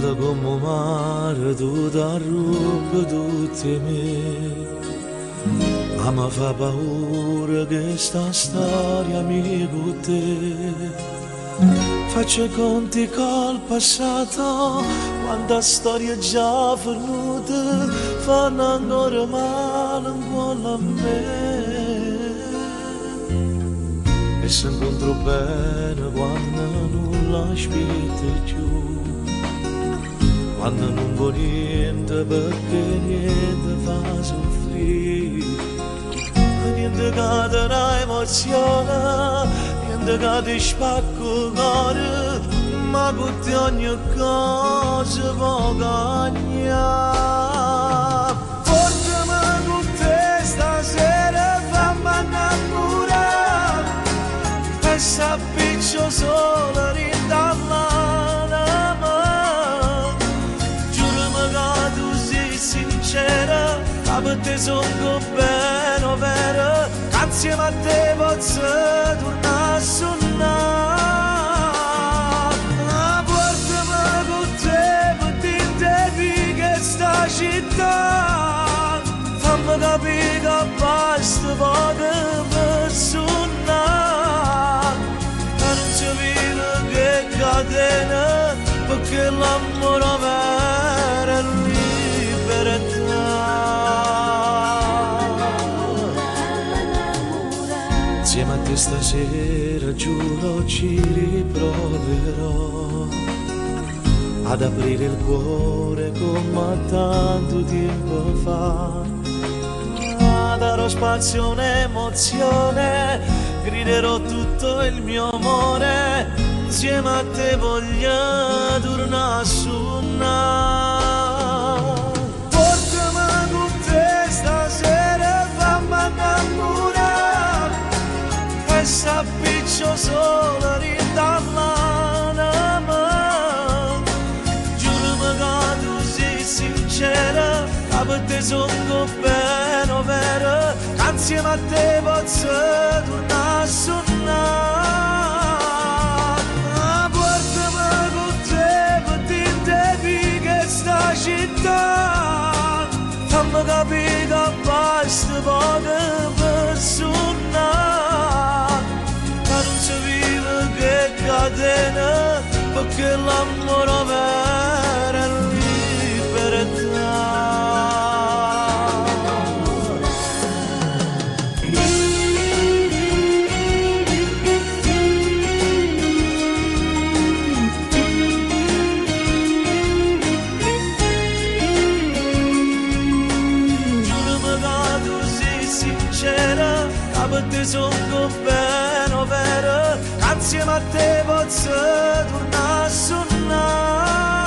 Guarda come mare tu t'arrubi tutti me. Ma mi fa paura che sta storia mi con te. Faccio conti col passato, quanta storia già venuta, fanno ancora male in cuore a me. E se incontro bene quando non la aspetto più, quando non vuoi niente perché niente fa soffrire, niente che ti dà emozione, niente che ti spacca il cuore, ma con te ogni cosa può cambiare. Portami con te stasera, fammi innamorare, e sappiccio solo rindallare. Giurami che tu sei sincera, che per te sono bene vero, che insieme a te posso tornare a suonare. Portami con te per dirti che sta città, fammi capire che basta poco per suonare, e non si vive che catena, perché l'amore vero è libertà. Insieme a te stasera giuro ci riproverò ad aprire il cuore come tanto tempo fa. Darò spazio a un'emozione, griderò tutto il mio amore, insieme a te voglio tornare a suonare. Portami con te stasera, fammi innamorare, e sappiccio solo rindallare. Giurami che tu sei sincera, che per te sono bene vero, che insieme a te posso tornare a suonare. Portami con te per dirti che sta città, fammi capire che basta poco per suonare, che non si vive che catena, perché l'amore vero è libertà. Per te sono bene vero, che insieme a te posso tornare a suonare.